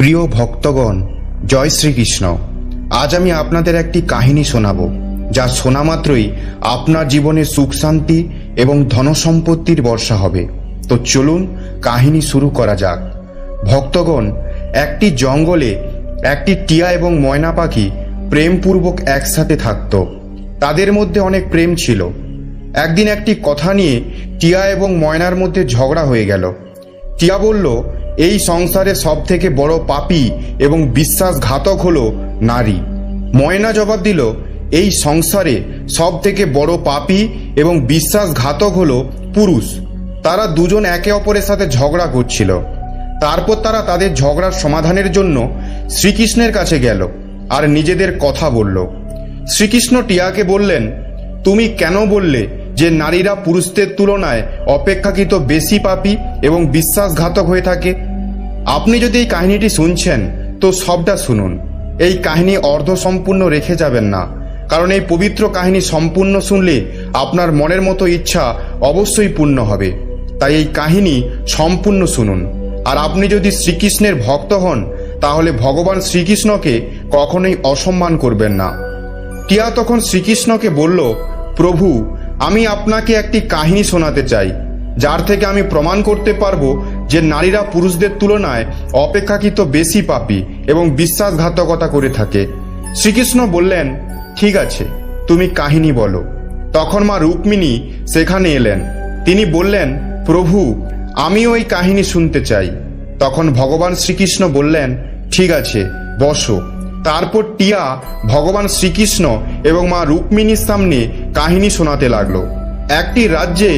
প্রিয় ভক্তগণ, জয় শ্রীকৃষ্ণ। আজ আমি আপনাদের একটি কাহিনী শোনাব, যা শোনা মাত্রই আপনার জীবনে সুখ শান্তি এবং ধনসম্পত্তির বর্ষা হবে। তো চলুন কাহিনী শুরু করা যাক। ভক্তগণ, একটি জঙ্গলে একটি টিয়া এবং ময়না পাখি প্রেমপূর্বক একসাথে থাকত। তাদের মধ্যে অনেক প্রেম ছিল। একদিন একটি কথা নিয়ে টিয়া এবং ময়নার মধ্যে ঝগড়া হয়ে গেল। টিয়া বলল, এই সংসারে সব থেকে বড় পাপী এবং বিশ্বাসঘাতক হলো নারী। ময়না জবাব দিল, এই সংসারে সব থেকে বড় পাপী এবং বিশ্বাসঘাতক হলো পুরুষ। তারা দুজন একে অপরের সাথে ঝগড়া করছিল। তারপর তারা তাদের ঝগড়ার সমাধানের জন্য শ্রীকৃষ্ণের কাছে গেল আর নিজেদের কথা বলল। শ্রীকৃষ্ণ টিয়াকে বললেন, তুমি কেন বললে যে নারীরা পুরুষদের তুলনায় অপেক্ষাকৃত বেশি পাপী এবং বিশ্বাসঘাতক হয়ে থাকে? আপনি যদি এই কাহিনীটি শুনছেন তো সবটা শুনুন। এই কাহিনী অর্ধসম্পূর্ণ রেখে যাবেন না, কারণ এই পবিত্র কাহিনী সম্পূর্ণ শুনলে আপনার মনের মতো ইচ্ছা অবশ্যই পূর্ণ হবে। তাই এই কাহিনী সম্পূর্ণ শুনুন। আর আপনি যদি শ্রীকৃষ্ণের ভক্ত হন তাহলে ভগবান শ্রীকৃষ্ণকে কখনোই অসম্মান করবেন না। টিয়া তখন শ্রীকৃষ্ণকে বলল, প্রভু, আমি আপনাকে একটি কাহিনী শোনাতে চাই, যার থেকে আমি প্রমাণ করতে পারবো যে নারীরা পুরুষদের তুলনায় অপেক্ষাকৃত বেশি পাপী এবং বিশ্বাসঘাতকতা করে থাকে। শ্রীকৃষ্ণ বললেন, ঠিক আছে, তুমি কাহিনী বলো। তখন মা রুক্মিণী সেখানে এলেন। তিনি বললেন, প্রভু, আমিও এই কাহিনী শুনতে চাই। তখন ভগবান শ্রীকৃষ্ণ বললেন, ঠিক আছে, বসো। তারপর টিয়া ভগবান শ্রীকৃষ্ণ এবং মা রুক্মিণীর সামনে কাহিনী শোনাতে লাগলো। একটি রাজ্যে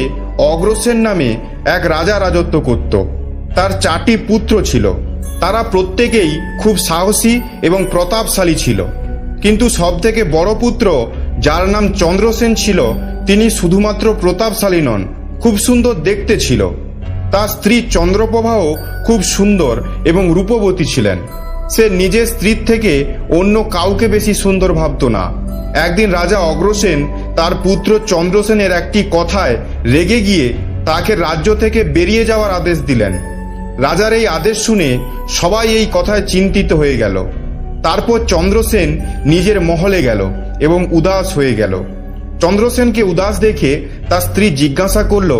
অগ্রসেন নামে এক রাজা রাজত্ব করত। তার 4টি পুত্র ছিল। তারা প্রত্যেকেই খুব সাহসী এবং প্রতাপশালী ছিল। কিন্তু সবথেকে বড় পুত্র, যার নাম চন্দ্রসেন ছিল, তিনি শুধুমাত্র প্রতাপশালী নন, খুব সুন্দর দেখতে ছিল। তার স্ত্রী চন্দ্রপ্রভাও খুব সুন্দর এবং রূপবতী ছিলেন। সে নিজের স্ত্রীর থেকে অন্য কাউকে বেশি সুন্দর ভাবত না। একদিন রাজা অগ্রসেন তার পুত্র চন্দ্রসেনের একটি কথায় রেগে গিয়ে তাকে রাজ্য থেকে বেরিয়ে যাওয়ার আদেশ দিলেন। রাজার এই আদেশ শুনে সবাই এই কথায় চিন্তিত হয়ে গেল। তারপর চন্দ্রসেন নিজের মহলে গেল এবং উদাস হয়ে গেল। চন্দ্রসেনকে উদাস দেখে তার স্ত্রী জিজ্ঞাসা করল,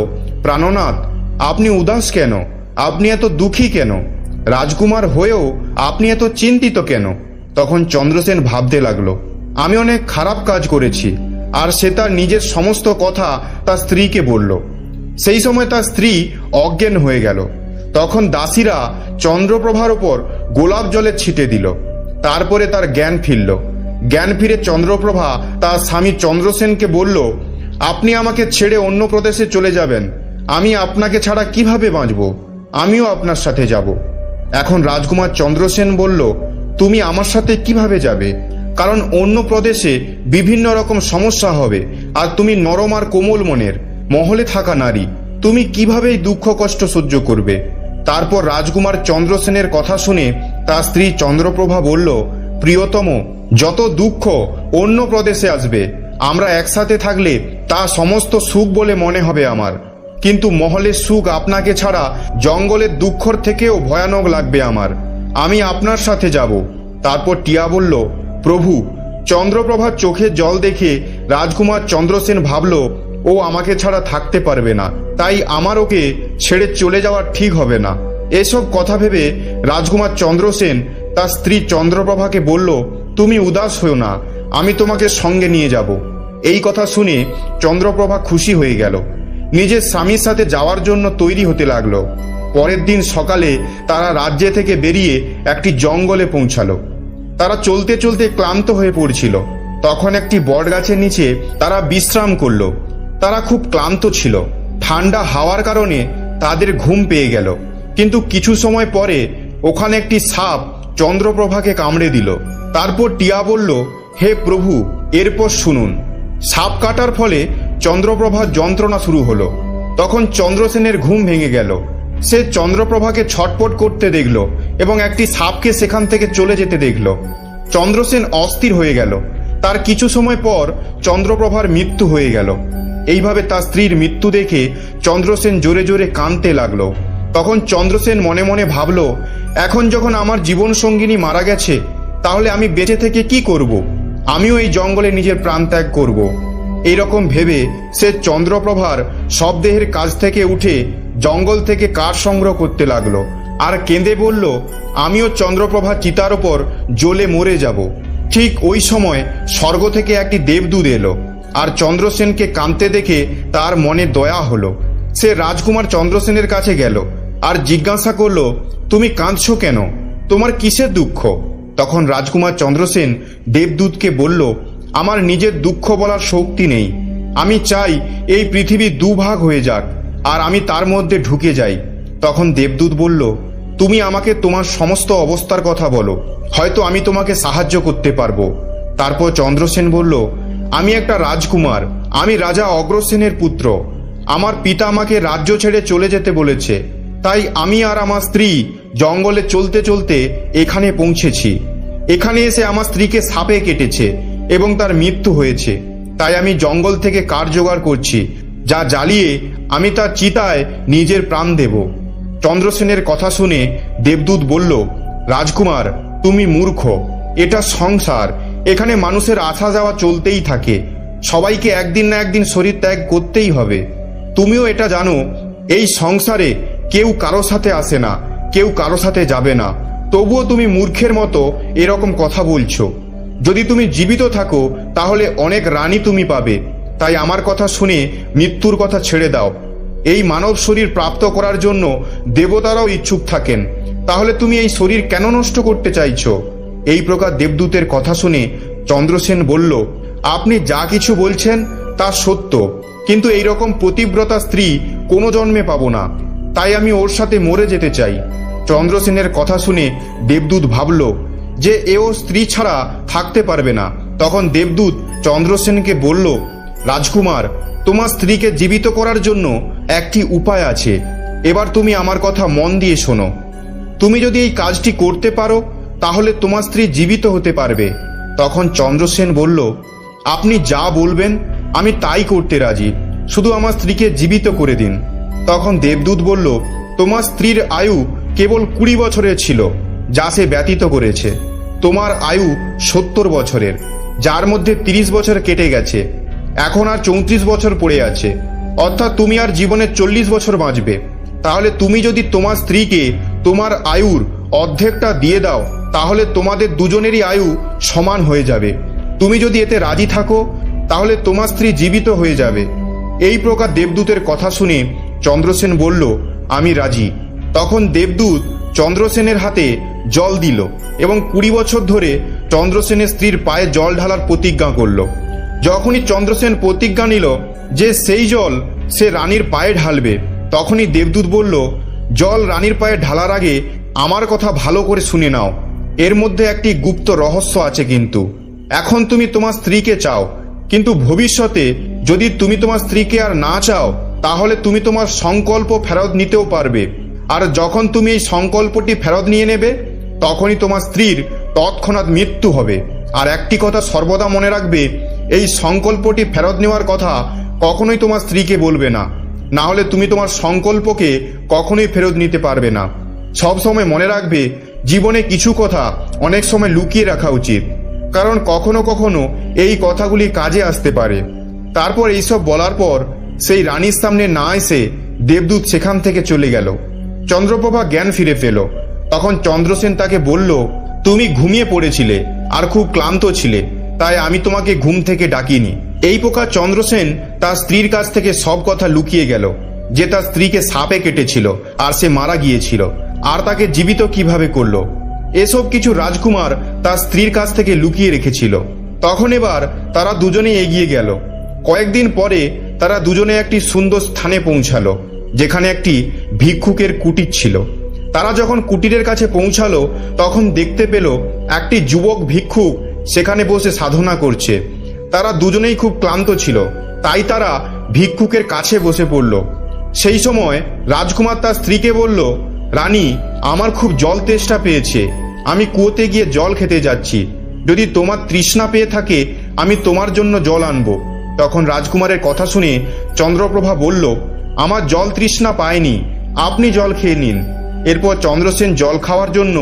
প্রাণনাথ, আপনি উদাস কেন? আপনি এত দুঃখী কেন? রাজকুমার হয়েও আপনি এত চিন্তিত কেন? তখন চন্দ্রসেন ভাবতে লাগলো, আমি অনেক খারাপ কাজ করেছি। আর সে তার নিজের সমস্ত কথা তার স্ত্রীকে বলল। সেই সময় তার স্ত্রী অজ্ঞান হয়ে গেল। তখন দাসীরা চন্দ্রপ্রভার ওপর গোলাপ জলে ছিটে দিল। তারপরে তার জ্ঞান ফিরল। জ্ঞান ফিরে চন্দ্রপ্রভা তার স্বামী চন্দ্রসেনকে বলল, আপনি আমাকে ছেড়ে অন্য প্রদেশে চলে যাবেন। আমি আপনাকে ছাড়া কিভাবে বাঁচব? আমিও আপনার সাথে যাব। এখন রাজকুমার চন্দ্রসেন বলল, তুমি আমার সাথে কিভাবে যাবে? কারণ অন্য প্রদেশে বিভিন্ন রকম সমস্যা হবে, আর তুমি নরম আর কোমল মনের, মহলে থাকা নারী, তুমি কিভাবে এই দুঃখ কষ্ট সহ্য করবে? তারপর রাজকুমার চন্দ্রসেনের কথা শুনে তার স্ত্রী চন্দ্রপ্রভা বলল, প্রিয়তম, যত দুঃখ অন্য প্রদেশে আসবে, আমরা একসাথে থাকলে তা সমস্ত সুখ বলে মনে হবে আমার। কিন্তু মহলের সুখ আপনাকে ছাড়া জঙ্গলের দুঃখর থেকেও ভয়ানক লাগবে আমার। আমি আপনার সাথে যাব। তারপর টিয়া বলল, প্রভু, চন্দ্রপ্রভার চোখে জল দেখে রাজকুমার চন্দ্রসেন ভাবল, ও আমাকে ছাড়া থাকতে পারবে না, তাই আমার ওকে ছেড়ে চলে যাওয়া ঠিক হবে না। এসব কথা ভেবে রাজকুমার চন্দ্রসেন তার স্ত্রী চন্দ্রপ্রভাকে বলল, তুমি উদাস হও না, আমি তোমাকে সঙ্গে নিয়ে যাব। এই কথা শুনে চন্দ্রপ্রভা খুশি হয়ে গেল। নিজের স্বামীর সাথে যাওয়ার জন্য তৈরি হতে লাগলো। পরের দিন সকালে তারা রাজ্য থেকে বেরিয়ে একটি জঙ্গলে পৌঁছালো। তারা চলতে চলতে ক্লান্ত হয়ে পড়ছিল। তখন একটি বট গাছের নিচে তারা বিশ্রাম করলো। তারা খুব ক্লান্ত ছিল। ঠান্ডা হাওয়ার কারণে তাদের ঘুম পেয়ে গেল। কিন্তু কিছু সময় পরে ওখানে একটি সাপ চন্দ্রপ্রভাকে কামড়ে দিল। তারপর টিয়া বলল, হে প্রভু, এরপর শুনুন। সাপ কাটার ফলে চন্দ্রপ্রভার যন্ত্রণা শুরু হলো। তখন চন্দ্রসেনের ঘুম ভেঙে গেল। সে চন্দ্রপ্রভাকে ছটপট করতে দেখল এবং একটি সাপকে সেখান থেকে চলে যেতে দেখল। চন্দ্রসেন অস্থির হয়ে গেল। তার কিছু সময় পর চন্দ্রপ্রভার মৃত্যু হয়ে গেল। এইভাবে তার স্ত্রীর মৃত্যু দেখে চন্দ্রসেন জোরে জোরে কাঁদতে লাগলো। তখন চন্দ্রসেন মনে মনে ভাবল, এখন যখন আমার জীবন সঙ্গিনী মারা গেছে, তাহলে আমি বেঁচে থেকে কি করব? আমিও এই জঙ্গলে নিজের প্রাণ ত্যাগ করব। এইরকম ভেবে সে চন্দ্রপ্রভার সব দেহের কাছ থেকে উঠে জঙ্গল থেকে কাঠ সংগ্রহ করতে লাগলো আর কেঁদে বলল, আমিও চন্দ্রপ্রভা চিতার ওপর জ্বলে মরে যাব। ঠিক ওই সময় স্বর্গ থেকে একটি দেবদূত এলো আর চন্দ্রসেনকে কাঁদতে দেখে তার মনে দয়া হলো। সে রাজকুমার চন্দ্রসেনের কাছে গেল আর জিজ্ঞাসা করলো, তুমি কাঁদছো কেন? তোমার কিসের দুঃখ? তখন রাজকুমার চন্দ্রসেন দেবদূতকে বলল, আমার নিজের দুঃখ বলার শক্তি নেই। আমি চাই এই পৃথিবী দুভাগ হয়ে যাক আর আমি তার মধ্যে ঢুকে যাই। তখন দেবদূত বলল, তুমি আমাকে তোমার সমস্ত অবস্থার কথা বলো, হয়তো আমি তোমাকে সাহায্য করতে পারবো। তারপর চন্দ্রসেন বলল, আমি একটা রাজকুমার, আমি রাজা অগ্রসেনের পুত্র। আমার পিতা আমাকে রাজ্য ছেড়ে চলে যেতে বলেছে, তাই আমি আর আমার স্ত্রী জঙ্গলে চলতে চলতে এখানে পৌঁছেছি। এখানে এসে আমার স্ত্রীকে সাপে কেটেছে এবং তার মৃত্যু হয়েছে। তাই আমি জঙ্গল থেকে কাঠ জোগাড় করছি, যা জ্বালিয়ে আমি তার চিতায় নিজের প্রাণ দেব। চন্দ্রসেনের কথা শুনে দেবদূত বলল, রাজকুমার, তুমি মূর্খ। এটা সংসার, এখানে মানুষের আসা যাওয়া চলতেই থাকে। সবাইকে একদিন না একদিন শরীর ত্যাগ করতেই হবে। তুমিও এটা জানো, এই সংসারে কেউ কারো সাথে আসে না, কেউ কারো সাথে যাবে না। তবুও তুমি মূর্খের মতো এরকম কথা বলছো। যদি তুমি জীবিত থাকো তাহলে অনেক রানী তুমি পাবে। তাই আমার কথা শুনে মৃত্যুর কথা ছেড়ে দাও। এই মানব শরীর প্রাপ্ত করার জন্য দেবতারাও ইচ্ছুক থাকেন। তাহলে তুমি এই শরীর কেন নষ্ট করতে চাইছো? এই প্রকার দেবদূতের কথা শুনে চন্দ্রসেন বলল, আপনি যা কিছু বলছেন তা সত্য, কিন্তু এইরকম পতিব্রতা স্ত্রী কোনো জন্মে পাবো না। তাই আমি ওর সাথে মরে যেতে চাই। চন্দ্রসেনের কথা শুনে দেবদূত ভাবল যে এও স্ত্রী ছাড়া থাকতে পারবে না। তখন দেবদূত চন্দ্রসেনকে বলল, রাজকুমার, তোমার স্ত্রীকে জীবিত করার জন্য একটি উপায় আছে। এবার তুমি আমার কথা মন দিয়ে শোনো। তুমি যদি এই কাজটি করতে পারো তাহলে তোমার স্ত্রী জীবিত হতে পারবে। তখন চন্দ্রসেন বলল, আপনি যা বলবেন আমি তাই করতে রাজি, শুধু আমার স্ত্রীকে জীবিত করে দিন। তখন দেবদূত বলল, তোমার স্ত্রীর আয়ু কেবল 20 বছরের ছিল, যা সে ব্যতীত করেছে। তোমার আয়ু 70 বছরের, যার মধ্যে 30 বছর কেটে গেছে। এখন আর 34 বছর পড়ে আছে, অর্থাৎ তুমি আর জীবনে 40 বছর বাঁচবে। তাহলে তুমি যদি তোমার স্ত্রীকে তোমার আয়ুর অর্ধেকটা দিয়ে দাও তাহলে তোমাদের দুজনেরই আয়ু সমান হয়ে যাবে। তুমি যদি এতে রাজি থাকো তাহলে তোমার স্ত্রী জীবিত হয়ে যাবে। এই প্রকার দেবদূতের কথা শুনে চন্দ্রসেন বলল, আমি রাজি। তখন দেবদূত চন্দ্রসেনের হাতে জল দিল এবং 20 বছর ধরে চন্দ্রসেনের স্ত্রীর পায়ে জল ঢালার প্রতিজ্ঞা করল। যখনই চন্দ্রসেন প্রতিজ্ঞা নিল যে সেই জল সে রানীর পায়ে ঢালবে, তখনই দেবদূত বলল, জল রানীর পায়ে ঢালার আগে আমার কথা ভালো করে শুনে নাও। এর মধ্যে একটি গুপ্ত রহস্য আছে। কিন্তু এখন তুমি তোমার স্ত্রীকে চাও, কিন্তু ভবিষ্যতে যদি তুমি তোমার স্ত্রীকে আর না চাও তাহলে তুমি তোমার সংকল্প ফেরত নিতেও পারবে। আর যখন তুমি এই সংকল্পটি ফেরত নিয়ে নেবে তখনই তোমার স্ত্রীর তৎক্ষণাৎ মৃত্যু হবে। আর একটি কথা সর্বদা মনে রাখবে, এই সংকল্পটি ফেরত নেওয়ার কথা কখনোই তোমার স্ত্রীকে বলবে না, না হলে তুমি তোমার সংকল্পকে কখনোই ফেরত নিতে পারবে না। সব সময় মনে রাখবে, জীবনে কিছু কথা অনেক সময় লুকিয়ে রাখা উচিত, কারণ কখনো কখনো এই কথাগুলি কাজে আসতে পারে। তারপর এইসব বলার পর সেই রানীর সামনে না এসে দেবদূত সেখান থেকে চলে গেল। চন্দ্রপ্রভা জ্ঞান ফিরে পেল। তখন চন্দ্রসেন তাকে বলল, তুমি ঘুমিয়ে পড়েছিলে আর খুব ক্লান্ত ছিলে, তাই আমি তোমাকে ঘুম থেকে ডাকিনি। এই প্রকার চন্দ্রসেন তার স্ত্রীর কাছ থেকে সব কথা লুকিয়ে গেল, যে তার স্ত্রীকে সাপে কেটেছিল আর সে মারা গিয়েছিল, আর তাকে জীবিত কিভাবে করলো। এসব কিছু রাজকুমার তার স্ত্রীর কাছ থেকে লুকিয়ে রেখেছিল। তখন এবার তারা দুজনে এগিয়ে গেল। কয়েকদিন পরে তারা দুজনে একটি সুন্দর স্থানে পৌঁছালো, যেখানে একটি ভিক্ষুকের কুটির ছিল। তারা যখন কুটিরের কাছে পৌঁছালো তখন দেখতে পেল একটি যুবক ভিক্ষুক সেখানে বসে সাধনা করছে। তারা দুজনেই খুব ক্লান্ত ছিল, তাই তারা ভিক্ষুকের কাছে বসে পড়ল। সেই সময় রাজকুমার তার স্ত্রীকে বলল, রানী, আমার খুব জল তেষ্টা পেয়েছে, আমি কুয়োতে গিয়ে জল খেতে যাচ্ছি। যদি তোমার তৃষ্ণা পেয়ে থাকে আমি তোমার জন্য জল আনবো। তখন রাজকুমারের কথা শুনে চন্দ্রপ্রভা বলল, আমার জল তৃষ্ণা পায়নি, আপনি জল খেয়ে নিন। এরপর চন্দ্রসেন জল খাওয়ার জন্য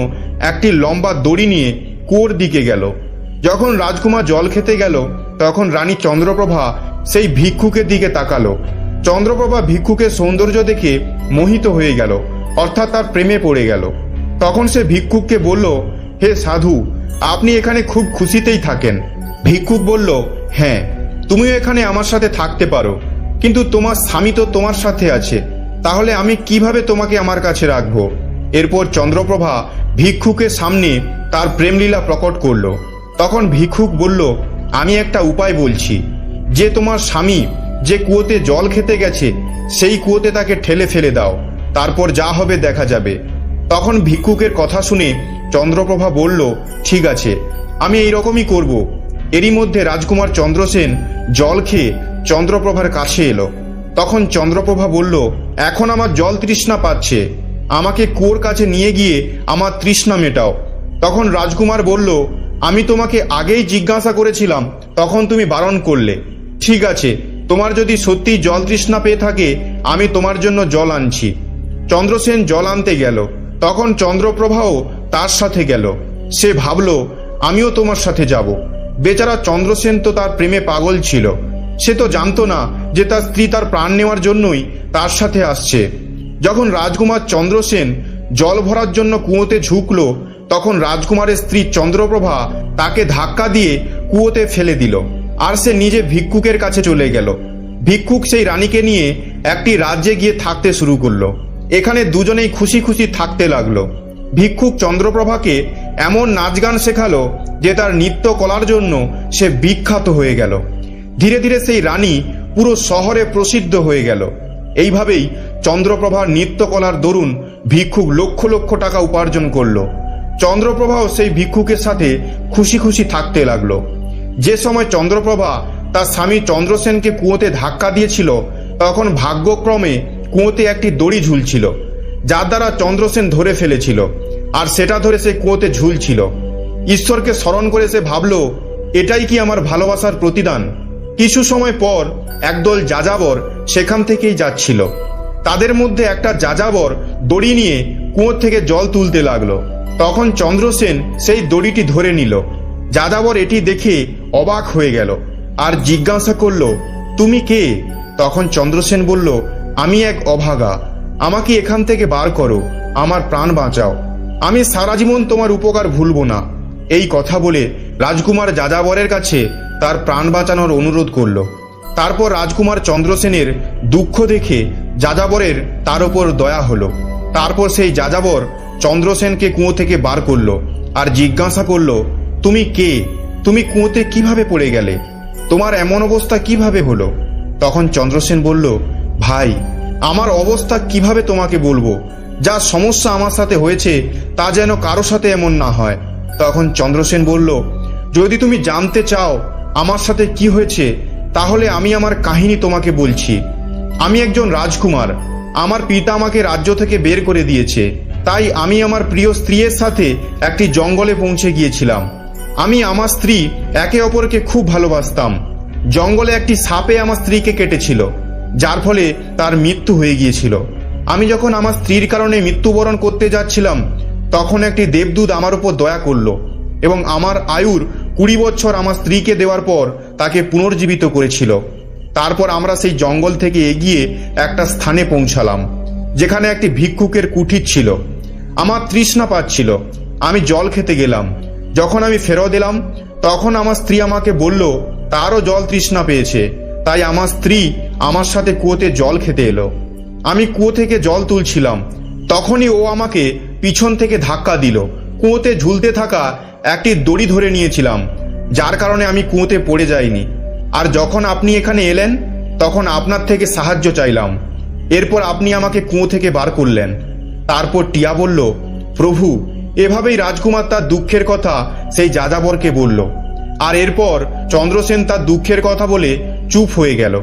একটি লম্বা দড়ি নিয়ে কুয়োর দিকে গেল। যখন রাজকুমার জল খেতে গেল তখন রানী চন্দ্রপ্রভা সেই ভিক্ষুকের দিকে তাকালো। চন্দ্রপ্রভা ভিক্ষুকের সৌন্দর্য দেখে মোহিত হয়ে গেল, অর্থাৎ তার প্রেমে পড়ে গেল। তখন সে ভিক্ষুককে বলল, হে সাধু, আপনি এখানে খুব খুশিতেই থাকেন। ভিক্ষুক বলল, হ্যাঁ, তুমিও এখানে আমার সাথে থাকতে পারো, কিন্তু তোমার স্বামী তো তোমার সাথে আছে, তাহলে আমি কিভাবে তোমাকে আমার কাছে রাখবো? এরপর চন্দ্রপ্রভা ভিক্ষুকের সামনে তার প্রেমলীলা প্রকট করল। তখন ভিক্ষুক বলল, আমি একটা উপায় বলছি, যে তোমার স্বামী যে কুয়োতে জল খেতে গেছে সেই কুয়োতে তাকে ঠেলে ফেলে দাও, তারপর যা হবে দেখা যাবে। তখন ভিক্ষুকের কথা শুনে চন্দ্রপ্রভা বলল, ঠিক আছে, আমি এইরকমই করব। এরই মধ্যে রাজকুমার চন্দ্রসেন জল খেয়ে চন্দ্রপ্রভার কাছে এলো। তখন চন্দ্রপ্রভা বলল, এখন আমার জল তৃষ্ণা পাচ্ছে, আমাকে কুয়োর কাছে নিয়ে গিয়ে আমার তৃষ্ণা মেটাও। তখন রাজকুমার বলল, আমি তোমাকে আগেই জিজ্ঞাসা করেছিলাম, তখন তুমি বারণ করলে। ঠিক আছে, তোমার যদি সত্যি জল তৃষ্ণা পেয়ে থাকে আমি তোমার জন্য জল আনছি। চন্দ্রসেন জল আনতে গেল। তখন চন্দ্রপ্রভাও তার সাথে গেল। সে ভাবল, আমিও তোমার সাথে যাব। বেচারা চন্দ্রসেন তো তার প্রেমে পাগল ছিল। সে তো জানতো না যে তার স্ত্রী তার প্রাণ নেওয়ার জন্যই তার সাথে আসছে। যখন রাজকুমার চন্দ্রসেন জল ভরার জন্য কুয়োতে ঝুঁকল তখন রাজকুমারের স্ত্রী চন্দ্রপ্রভা তাকে ধাক্কা দিয়ে কুয়োতে ফেলে দিল, আর সে নিজে ভিক্ষুকের কাছে চলে গেল। ভিক্ষুক সেই রানীকে নিয়ে একটি রাজ্যে গিয়ে থাকতে শুরু করলো। এখানে দুজনেই খুশি খুশি থাকতে লাগলো। ভিক্ষুক চন্দ্রপ্রভাকে এমন নাচ গান শেখালো যে তার নৃত্য কলার জন্য সে বিখ্যাত হয়ে গেল। ধীরে ধীরে সেই রানী পুরো শহরে প্রসিদ্ধ হয়ে গেল। এইভাবেই চন্দ্রপ্রভার নৃত্যকলার দরুন ভিক্ষুক লক্ষ লক্ষ টাকা উপার্জন করলো। চন্দ্রপ্রভাও সেই ভিক্ষুকের সাথে খুশি খুশি থাকতে লাগলো। যে সময় চন্দ্রপ্রভা তার স্বামী চন্দ্রসেনকে কুয়োতে ধাক্কা দিয়েছিল তখন ভাগ্যক্রমে কুয়োতে একটি দড়ি ঝুলছিল, যার দ্বারা চন্দ্রসেন ধরে ফেলেছিল, আর সেটা ধরে সে কুয়োতে ঝুলছিল। ঈশ্বরকে স্মরণ করে সে ভাবল, এটাই কি আমার ভালোবাসার প্রতিদান? কিছু সময় পর একদল যাযাবর সেখান থেকেই যাচ্ছিল। তাদের মধ্যে একটা যাযাবর দড়ি নিয়ে কুয়ো থেকে জল তুলতে লাগলো। তখন চন্দ্রসেন সেই দড়িটি ধরে নিল। যাযাবর এটি দেখে অবাক হয়ে গেল আর জিজ্ঞাসা করল, তুমি কে? তখন চন্দ্রসেন বলল, আমি এক অভাগা, আমাকে এখান থেকে বার করো, আমার প্রাণ বাঁচাও, আমি সারা জীবন তোমার উপকার ভুলব না। এই কথা বলে রাজকুমার যাযাবরের কাছে তার প্রাণ বাঁচানোর অনুরোধ করল। তারপর রাজকুমার চন্দ্রসেনের দুঃখ দেখে যাযাবরের তার উপর দয়া হলো। তারপর সেই যাযাবর চন্দ্রসেনকে কুয়ো থেকে বার করলো আর জিজ্ঞাসা করল, তুমি কে? তুমি কুয়োতে কিভাবে পড়ে গেলে? তোমার এমন অবস্থা কিভাবে হলো? তখন চন্দ্রসেন বলল, ভাই, আমার অবস্থা কিভাবে তোমাকে বলবো? যা সমস্যা আমার সাথে হয়েছে তা যেন কারো সাথে এমন না হয়। তখন চন্দ্রসেন বলল, যদি তুমি জানতে চাও আমার সাথে কি হয়েছে তাহলে আমি আমার কাহিনী তোমাকে বলছি। আমি একজন রাজকুমার, আমার পিতা আমাকে রাজ্য থেকে বের করে দিয়েছে, তাই আমি আমার প্রিয় স্ত্রীর সাথে একটি জঙ্গলে পৌঁছে গিয়েছিলাম। আমি আমার স্ত্রী একে অপরকে খুব ভালোবাসতাম। জঙ্গলে একটি সাপে আমার স্ত্রীকে কেটেছিল, যার ফলে তার মৃত্যু হয়ে গিয়েছিল। আমি যখন আমার স্ত্রীর কারণে মৃত্যুবরণ করতে যাচ্ছিলাম তখন একটি দেবদূত আমার উপর দয়া করলো এবং আমার আয়ুর 20 বছর আমার স্ত্রীকে দেওয়ার পর তাকে পুনর্জীবিত করেছিল। তারপর আমরা সেই জঙ্গল থেকে এগিয়ে একটা স্থানে পৌঁছালাম যেখানে একটি ভিক্ষুকের কুঠির ছিল। আমার তৃষ্ণা পাচ্ছিল, আমি জল খেতে গেলাম। যখন আমি ফেরত এলাম তখন আমার স্ত্রী আমাকে বলল তারও জল তৃষ্ণা পেয়েছে, তাই আমার স্ত্রী আমার সাথে কুয়োতে জল খেতে এলো। আমি কুয়ো থেকে জল তুলছিলাম, তখনই ও আমাকে পিছন থেকে ধাক্কা দিল। কুয়োতে ঝুলতে থাকা একটি দড়ি ধরে নিয়েছিলাম, যার কারণে আমি কুয়োতে পড়ে যাইনি। আর যখন আপনি এখানে এলেন তখন আপনার থেকে সাহায্য চাইলাম, এরপর আপনি আমাকে কুয়ো থেকে বার করলেন। তারপর টিয়া বলল, প্রভু, এভাবেই রাজকুমার তার দুঃখের কথা সেই যাযাবরকে বলল। আর এরপর চন্দ্রসেন তার দুঃখের কথা বলে চুপ হয়ে গেল।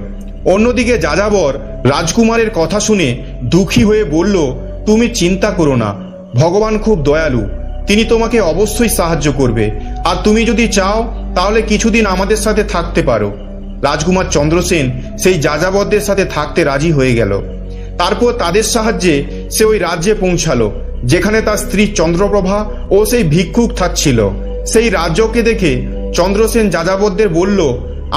অন্যদিকে যাযাবর রাজকুমারের কথা শুনে দুঃখী হয়ে বলল, তুমি চিন্তা করো না, ভগবান খুব দয়ালু, তিনি তোমাকে অবশ্যই সাহায্য করবে, আর তুমি যদি চাও তাহলে কিছুদিন আমাদের সাথে থাকতে পারো। রাজকুমার চন্দ্রসেন সেই যাযাবরদের সাথে থাকতে রাজি হয়ে গেল। তারপর তাদের সাহায্যে সে ওই রাজ্যে পৌঁছালো যেখানে তার স্ত্রী চন্দ্রপ্রভা ও সেই ভিক্ষুক থাকছিল। সেই রাজ্যকে দেখে চন্দ্রসেন যাযাবরদের বলল,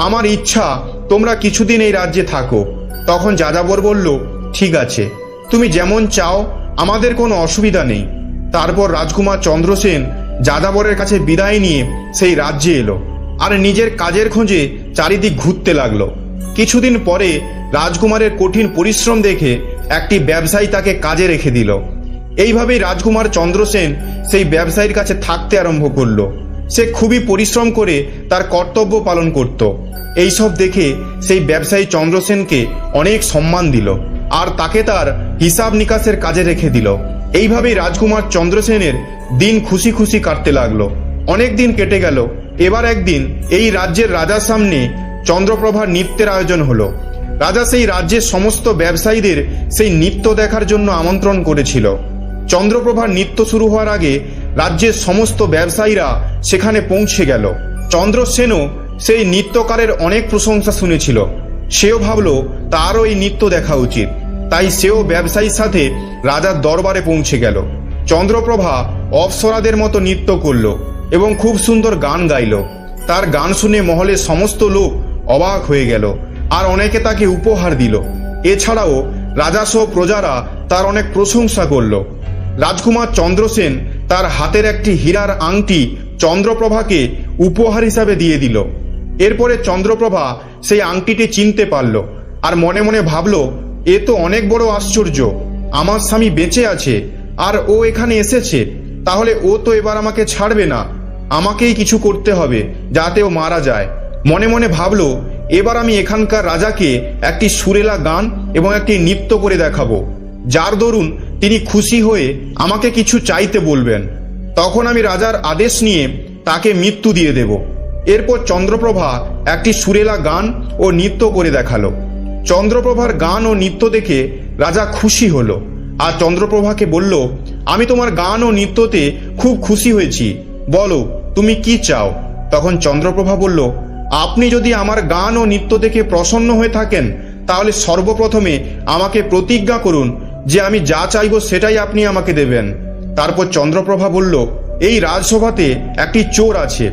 আমার ইচ্ছা তোমরা কিছুদিন এই রাজ্যে থাকো। তখন যাযাবর বলল, ঠিক আছে, তুমি যেমন চাও, আমাদের কোনো অসুবিধা নেই। তারপর রাজকুমার চন্দ্রসেন যাযাবরের কাছে বিদায় নিয়ে সেই রাজ্যে এলো আর নিজের কাজের খোঁজে চারিদিক ঘুরতে লাগলো। কিছুদিন পরে রাজকুমারের কঠিন পরিশ্রম দেখে একটি ব্যবসায়ী তাকে কাজে রেখে দিল। এইভাবেই রাজকুমার চন্দ্রসেন সেই ব্যবসায়ীর কাছে থাকতে আরম্ভ করলো। সে খুবই পরিশ্রম করে তার কর্তব্য পালন করত। এইসব দেখে সেই ব্যবসায়ী চন্দ্রসেনকে অনেক সম্মান দিল আর তাকে তার হিসাব নিকাশের কাজে রেখে দিল। এইভাবেই রাজকুমার চন্দ্রসেনের দিন খুশি খুশি কাটতে লাগলো। অনেক দিন কেটে গেল। এবার একদিন এই রাজ্যের রাজার সামনে চন্দ্রপ্রভার নৃত্যের আয়োজন হলো। রাজা সেই রাজ্যের সমস্ত ব্যবসায়ীদের সেই নৃত্য দেখার জন্য আমন্ত্রণ করেছিল। চন্দ্রপ্রভার নৃত্য শুরু হওয়ার আগে রাজ্যের সমস্ত ব্যবসায়ীরা সেখানে পৌঁছে গেল। চন্দ্রসেনও সেই নৃত্যকারের অনেক প্রশংসা শুনেছিল। সেও ভাবল তারও এই নৃত্য দেখা উচিত। তাই সেও ব্যবসায়ীর সাথে রাজার দরবারে পৌঁছে গেল। চন্দ্রপ্রভা অপ্সরাদের মতো নৃত্য করল এবং খুব সুন্দর গান গাইল। তার গান শুনে মহলের সমস্ত লোক অবাক হয়ে গেল আর অনেকে তাকে উপহার দিল। এছাড়াও রাজাসহ প্রজারা তার অনেক প্রশংসা করল। রাজকুমার চন্দ্রসেন তার হাতের একটি হীরার আংটি চন্দ্রপ্রভাকে উপহার হিসাবে দিয়ে দিল। এরপরে চন্দ্রপ্রভা সেই আংটিটি চিনতে পারল আর মনে মনে ভাবল, এ তো অনেক বড় আশ্চর্য। আমার স্বামী বেঁচে আছে আর ও এখানে এসেছে, তাহলে ও তো এবার আমাকে ছাড়বে না। আমাকেই কিছু করতে হবে যাতে ও মারা যায়। মনে মনে ভাবল, এবার আমি এখানকার রাজাকে একটি সুরেলা গান এবং একটি নৃত্য করে দেখাবো, যার দরুন তিনি খুশি হয়ে আমাকে কিছু চাইতে বলবেন। তখন আমি রাজার আদেশ নিয়ে তাকে মৃত্যু দিয়ে দেব। এরপর চন্দ্রপ্রভা একটি সুরেলা গান ও নৃত্য করে দেখালো। চন্দ্রপ্রভার গান ও নৃত্য দেখে রাজা খুশি হলো আর চন্দ্রপ্রভাকে বলল, আমি তোমার গান ও নৃত্যতে খুব খুশি হয়েছি, বলো তুমি কি চাও। তখন চন্দ্রপ্রভা বলল, আপনি যদি আমার গান ও নৃত্য দেখে প্রসন্ন হয়ে থাকেন তাহলে সর্বপ্রথমে আমাকে প্রতিজ্ঞা করুন যে আমি যা চাইব সেটাই আপনি আমাকে দেবেন। তারপর চন্দ্রপ্রভা বলল, এই রাজসভাতে একটি চোর আছে,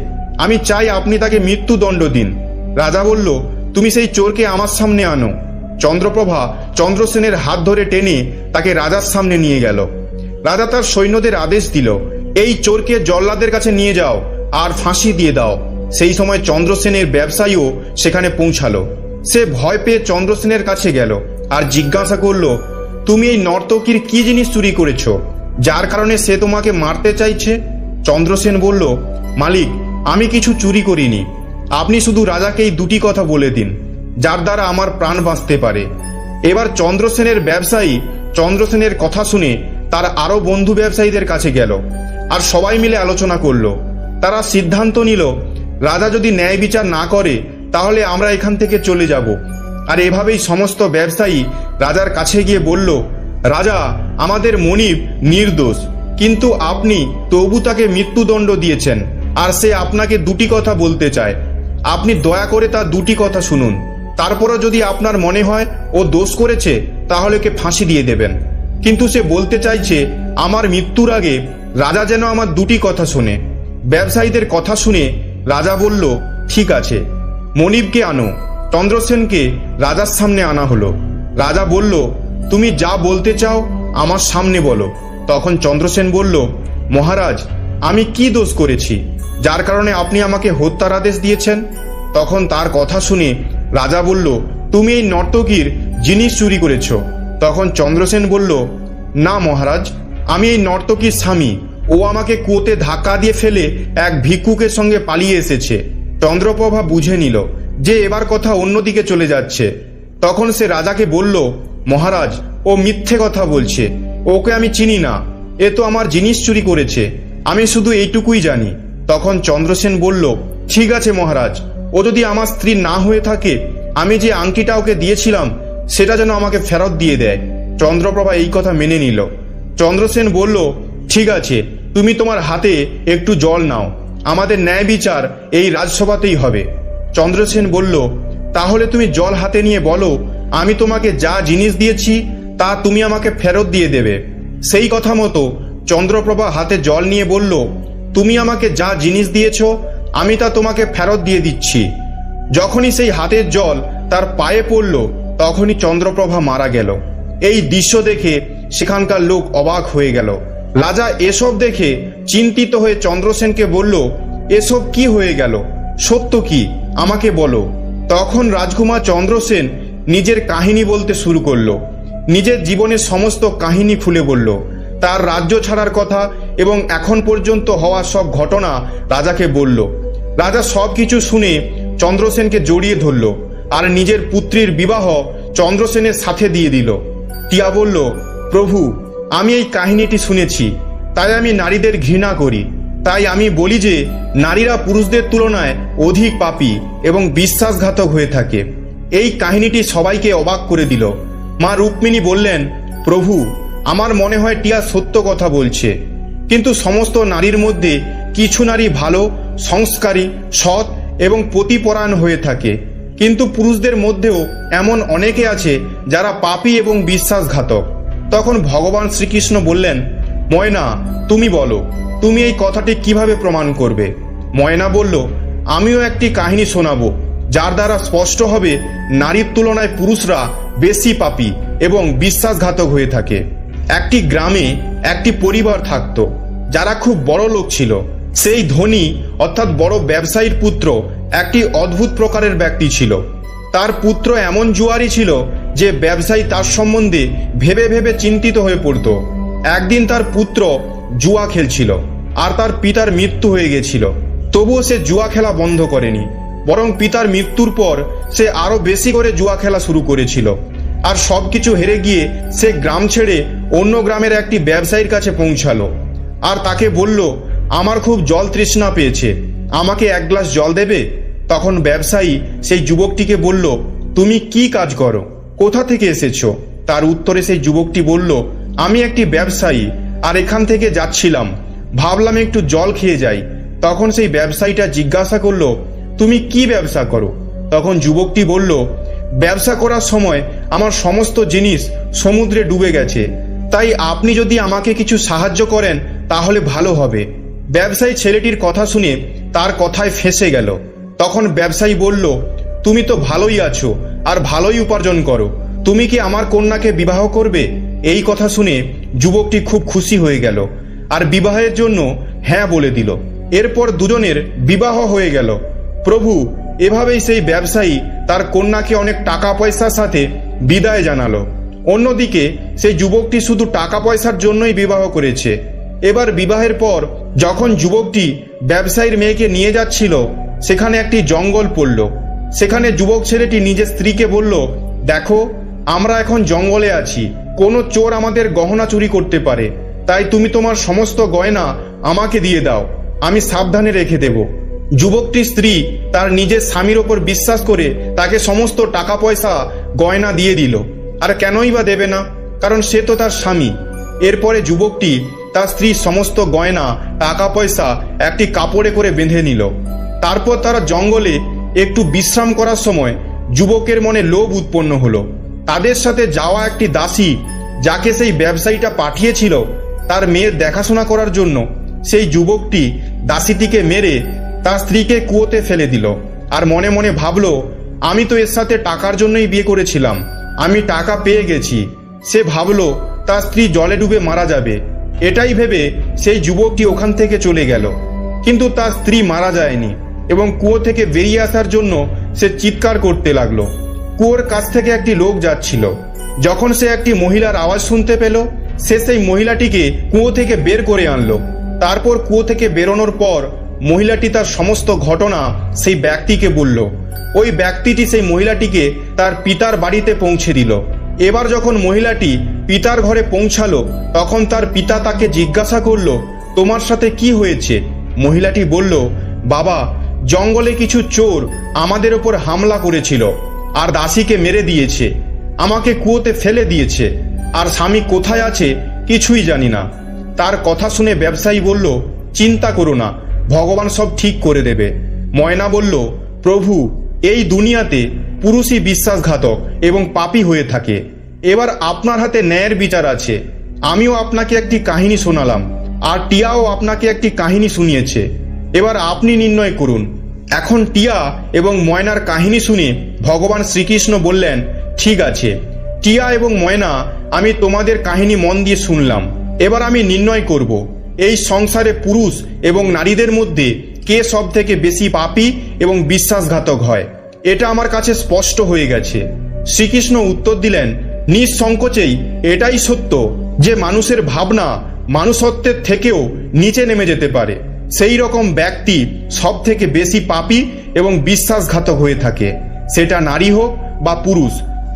আমি চাই আপনি তাকে মৃত্যুদণ্ড দিন। রাজা বলল, তুমি সেই চোরকে আমার সামনে আনো। চন্দ্রপ্রভা চন্দ্রসেনের হাত ধরে টেনে তাকে রাজার সামনে নিয়ে গেল। রাজা তার সৈন্যদের আদেশ দিল, এই চোরকে জল্লাদের কাছে নিয়ে যাও আর ফাঁসি দিয়ে দাও। সেই সময় চন্দ্রসেনের ব্যবসায়ীও সেখানে পৌঁছালো। সে ভয় পেয়ে চন্দ্রসেনের কাছে গেল আর জিজ্ঞাসা করল, তুমি এই নর্তকীর কি জিনিস চুরি করেছ যার কারণে সে তোমাকে মারতে চাইছে? চন্দ্রসেন বলল, মালিক, আমি কিছু চুরি করিনি। আপনি শুধু রাজাকে এই দুটি কথা বলে দিন যার দ্বারা আমার প্রাণ বাঁচতে পারে। এবার চন্দ্রসেনের ব্যবসায়ী চন্দ্রসেনের কথা শুনে তার আরো বন্ধু ব্যবসায়ীদের কাছে গেল আর সবাই মিলে আলোচনা করলো। তারা সিদ্ধান্ত নিল, রাজা যদি ন্যায় বিচার না করে তাহলে আমরা এখান থেকে চলে যাব। আর এভাবেই সমস্ত ব্যবসায়ী রাজার কাছে গিয়ে বলল, রাজা, আমাদের মনিব নির্দোষ, কিন্তু আপনি তবু তাকে মৃত্যুদণ্ড দিয়েছেন আর সে আপনাকে দুটি কথা বলতে চায়। আপনি দয়া করে তার দুটি কথা শুনুন, তারপরও যদি আপনার মনে হয় ও দোষ করেছে তাহলে ওকে ফাঁসি দিয়ে দেবেন। কিন্তু সে বলতে চাইছে আমার মৃত্যুর আগে রাজা যেন আমার দুটি কথা শোনে। ব্যবসায়ীদের কথা শুনে রাজা বলল, ঠিক আছে, মনিবকে আনো। চন্দ্রসেনকে রাজার সামনে আনা হলো। রাজা বলল, তুমি যা বলতে চাও আমার সামনে বলো। তখন চন্দ্রসেন বলল, মহারাজ, আমি কি দোষ করেছি যার কারণে আপনি আমাকে হত্যার আদেশ দিয়েছেন? তখন তার কথা শুনে রাজা বলল, তুমি এই নর্তকীর জিনিস চুরি করেছ। তখন চন্দ্রসেন বলল, না মহারাজ, আমি এই নর্তকীর স্বামী। ও আমাকে কুয়োতে ধাক্কা দিয়ে ফেলে এক ভিক্ষুকের সঙ্গে পালিয়ে এসেছে। চন্দ্রপ্রভা বুঝে নিল যে এবার কথা অন্যদিকে চলে যাচ্ছে। তখন সে রাজাকে বলল, মহারাজ, ও মিথ্যে কথা বলছে, ওকে আমি চিনি না, এ তো আমার জিনিস চুরি করেছে, আমি শুধু এইটুকুই জানি। তখন চন্দ্রসেন বলল, ঠিক আছে মহারাজ, ও যদি আমার স্ত্রী না হয়ে থাকে আমি যে আংটিটা ওকে দিয়েছিলাম সেটা যেন আমাকে ফেরত দিয়ে দেয়। চন্দ্রপ্রভা এই কথা মেনে নিল। চন্দ্রসেন বলল, ঠিক আছে, তুমি তোমার হাতে একটু জল নাও, আমাদের ন্যায় বিচার এই রাজসভাতেই হবে। চন্দ্রসেন বলল, তাহলে তুমি জল হাতে নিয়ে বলো, আমি তোমাকে যা জিনিস দিয়েছি তা তুমি আমাকে ফেরত দিয়ে দেবে। সেই কথা মতো চন্দ্রপ্রভা হাতে জল নিয়ে বলল, তুমি আমাকে যা জিনিস দিয়েছ আমি তা তোমাকে ফেরত দিয়ে দিচ্ছি। যখনই সেই হাতের জল তার পায়ে পড়ল তখনই চন্দ্রপ্রভা মারা গেল। এই দৃশ্য দেখে সেখানকার লোক অবাক হয়ে গেল। রাজা এসব দেখে চিন্তিত হয়ে চন্দ্রসেনকে বলল, এসব কি হয়ে গেল, সত্য কি আমাকে বলো। তখন রাজকুমার চন্দ্রসেন নিজের কাহিনী বলতে শুরু করলো। নিজের জীবনের সমস্ত কাহিনী খুলে বলল। তার রাজ্য ছাড়ার কথা এবং এখন পর্যন্ত হওয়া সব ঘটনা রাজাকে বলল। রাজা সব কিছু শুনে চন্দ্রসেনকে জড়িয়ে ধরল আর নিজের পুত্রীর বিবাহ চন্দ্রসেনের সাথে দিয়ে দিল। টিয়া বলল, প্রভু, আমি এই কাহিনীটি শুনেছি, তাই আমি নারীদের ঘৃণা করি। তাই আমি বলি যে নারীরা পুরুষদের তুলনায় অধিক পাপী এবং বিশ্বাসঘাতক হয়ে থাকে। এই কাহিনীটি সবাইকে অবাক করে দিল। মা রুক্মিণী বললেন, প্রভু, আমার মনে হয় টিয়া সত্য কথা বলছে, কিন্তু সমস্ত নারীর মধ্যে কিছু নারী ভালো, সংস্কারী, সৎ এবং পতিপরায়ণ হয়ে থাকে, কিন্তু পুরুষদের মধ্যেও এমন অনেকে আছে যারা পাপী এবং বিশ্বাসঘাতক। তখন ভগবান শ্রীকৃষ্ণ বললেন, ময়না, তুমি বলো, তুমি এই কথাটি কিভাবে প্রমাণ করবে? ময়না বলল, আমিও একটি কাহিনী শোনাবো, যার দ্বারা স্পষ্ট হবে নারীর তুলনায় পুরুষরা বেশি পাপী এবং বিশ্বাসঘাতক হয়ে থাকে। একটি গ্রামে একটি পরিবার থাকতো, যারা খুব বড় লোক ছিল। সেই ধনী অর্থাৎ বড় ব্যবসায়ীর পুত্র একটি অদ্ভুত প্রকারের ব্যক্তি ছিল। তার পুত্র এমন জুয়ারি ছিল যে ব্যবসায়ী তার সম্বন্ধে ভেবে ভেবে চিন্তিত হয়ে পড়ত। একদিন তার পুত্র জুয়া খেলছিল আর তার পিতার মৃত্যু হয়ে গেছিল। তবুও সে জুয়া খেলা বন্ধ করেনি, বরং পিতার মৃত্যুর পর সে আরো বেশি করে জুয়া খেলা শুরু করেছিল। আর সবকিছু হেরে গিয়ে সে গ্রাম ছেড়ে অন্য গ্রামের একটি ব্যবসায়ীর কাছে পৌঁছালো আর তাকে বলল, আমার খুব জল তৃষ্ণা পেয়েছে, আমাকে এক গ্লাস জল দেবে? তখন ব্যবসায়ী সেই যুবকটিকে বলল, তুমি কি কাজ করো, কোথা থেকে এসেছো? তার উত্তরে সেই যুবকটি বলল, আমি একটি ব্যবসায়ী আর এখান থেকে যাচ্ছিলাম, ভাবলাম একটু জল খেয়ে যাই। তখন সেই ব্যবসায়ীটা জিজ্ঞাসা করলো, তুমি কি ব্যবসা করো? তখন যুবকটি বলল, ব্যবসা করার সময় আমার সমস্ত জিনিস সমুদ্রে ডুবে গেছে, তাই আপনি যদি আমাকে কিছু সাহায্য করেন তাহলে ভালো হবে। ব্যবসায়ী ছেলেটির কথা শুনে তার কথায় ফেঁসে গেল। তখন ব্যবসায়ী বলল, তুমি তো ভালোই আছো আর ভালোই উপার্জন করো, তুমি কি আমার কন্যাকে বিবাহ করবে? এই কথা শুনে যুবকটি খুব খুশি হয়ে গেল আর বিবাহের জন্য হ্যাঁ বলে দিল। এরপর দুজনের বিবাহ হয়ে গেল। প্রভু, এভাবেই সেই ব্যবসায়ী তার কন্যাকে অনেক টাকা পয়সার সাথে বিদায় জানালো। অন্যদিকে সেই যুবকটি শুধু টাকা পয়সার জন্যই বিবাহ করেছে। এবার বিবাহের পর যখন যুবকটি ব্যবসায়ীর মেয়েকে নিয়ে যাচ্ছিল, সেখানে একটি জঙ্গল পড়ল। সেখানে যুবক ছেলেটি নিজের স্ত্রীকে বলল, দেখো, আমরা এখন জঙ্গলে আছি, কোনো চোর আমাদের গহনা চুরি করতে পারে, তাই তুমি তোমার সমস্ত গয়না আমাকে দিয়ে দাও, আমি সাবধানে রেখে দেব। যুবকটির স্ত্রী তার নিজের স্বামীর ওপর বিশ্বাস করে তাকে সমস্ত টাকা পয়সা গয়না দিয়ে দিল। আর কেনই বা দেবে না, কারণ সে তো তার স্বামী। এরপরে যুবকটি তার স্ত্রীর সমস্ত গয়না, টাকা পয়সা একটি কাপড়ে করে বেঁধে নিল। তারপর তারা জঙ্গলে একটু বিশ্রাম করার সময় যুবকের মনে লোভ উৎপন্ন হলো। তাদের সাথে যাওয়া একটি দাসী, যাকে সেই ব্যবসায়ীটা পাঠিয়েছিল তার মেয়ের দেখাশোনা করার জন্য, সেই যুবকটি দাসীটিকে মেরে তার স্ত্রীকে কুয়োতে ফেলে দিল আর মনে মনে ভাবলো, আমি তো এর সাথে টাকার জন্যই বিয়ে করেছিলাম, আমি টাকা পেয়ে গেছি। সে ভাবলো তার স্ত্রী জলে ডুবে মারা যাবে। এটাই ভেবে সেই যুবকটি ওখান থেকে চলে গেল। কিন্তু তার স্ত্রী মারা যায়নি এবং কুয়ো থেকে বেরিয়ে আসার জন্য সে চিৎকার করতে লাগলো। কুয়োর কাছ থেকে একটি লোক যাচ্ছিল। যখন সে একটি মহিলার আওয়াজ শুনতে পেল, সে সেই মহিলাটিকে কুয়ো থেকে বের করে আনলো। তারপর কুয়ো থেকে বেরোনোর পর মহিলাটি তার সমস্ত ঘটনা সেই ব্যক্তিকে বলল। ওই ব্যক্তিটি সেই মহিলাটিকে তার পিতার বাড়িতে পৌঁছে দিল। এবার যখন মহিলাটি পিতার ঘরে পৌঁছালো, তখন তার পিতা তাকে জিজ্ঞাসা করলো, তোমার সাথে কি হয়েছে? মহিলাটি বলল, বাবা, জঙ্গলে কিছু চোর আমাদের ওপর হামলা করেছিল আর দাসীকে মেরে দিয়েছে, আমাকে কুয়োতে ফেলে দিয়েছে, আর স্বামী কোথায় আছে কিছুই জানি না। তার কথা শুনে ব্যবসায়ী বলল, চিন্তা করো না, ভগবান সব ঠিক করে দেবে। ময়না বলল, প্রভু, এই দুনিয়াতে পুরুষই বিশ্বাসঘাতক এবং পাপী হয়ে থাকে, এবার আপনার হাতে ন্যায়ের বিচার আছে। আমিও আপনাকে একটি কাহিনী শোনালাম, আর টিয়াও আপনাকে একটি কাহিনী শুনিয়েছে। এবার আপনি নির্ণয় করুন। এখন টিয়া এবং ময়নার কাহিনী শুনে ভগবান শ্রীকৃষ্ণ বললেন, ঠিক আছে টিয়া এবং ময়না, আমি তোমাদের কাহিনী মন দিয়ে শুনলাম। এবার আমি নির্ণয় করব এই সংসারে পুরুষ এবং নারীদের মধ্যে কে সব থেকে বেশি পাপী এবং বিশ্বাসঘাতক হয়। এটা আমার কাছে স্পষ্ট হয়ে গেছে। শ্রীকৃষ্ণ উত্তর দিলেন, নিঃসংকোচেই এটাই সত্য যে মানুষের ভাবনা মানুষত্বের থেকেও নিচে নেমে যেতে পারে। সেই রকম ব্যক্তি সব থেকে বেশি পাপী এবং বিশ্বাসঘাতক হয়ে থাকে, সেটা নারী হোক বা পুরুষ।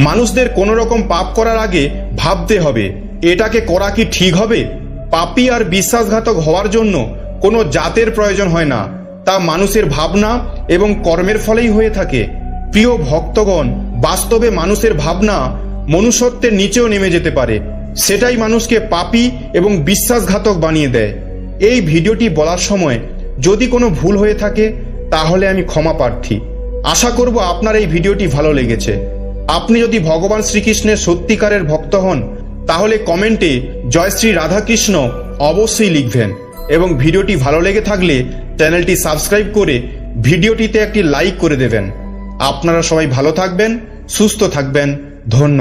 মানুষদের কোনো রকম পাপ করার আগে ভাবতে হবে, এটাকে করা কি ঠিক হবে। পাপী আর বিশ্বাসঘাতক হওয়ার জন্য কোনো জাতের প্রয়োজন হয় না, তা মানুষের ভাবনা এবং কর্মের ফলেই হয়ে থাকে। প্রিয় ভক্তগণ, বাস্তবে মানুষের ভাবনা মনুষ্যত্বের নিচেও নেমে যেতে পারে, সেটাই মানুষকে পাপী এবং বিশ্বাসঘাতক বানিয়ে দেয়। এই ভিডিওটি বলার সময় যদি কোনো ভুল হয়ে থাকে তাহলে আমি ক্ষমা প্রার্থী। আশা করব আপনার এই ভিডিওটি ভালো লেগেছে। আপনি যদি ভগবান শ্রীকৃষ্ণের সত্যিকারের ভক্ত হন তাহলে কমেন্টে জয় শ্রী রাধাকৃষ্ণ অবশ্যই লিখবেন, এবং ভিডিওটি ভালো লেগে থাকলে চ্যানেলটি সাবস্ক্রাইব করে ভিডিওটিতে একটি লাইক করে দেবেন। আপনারা সবাই ভালো থাকবেন, সুস্থ থাকবেন। ধন্যবাদ।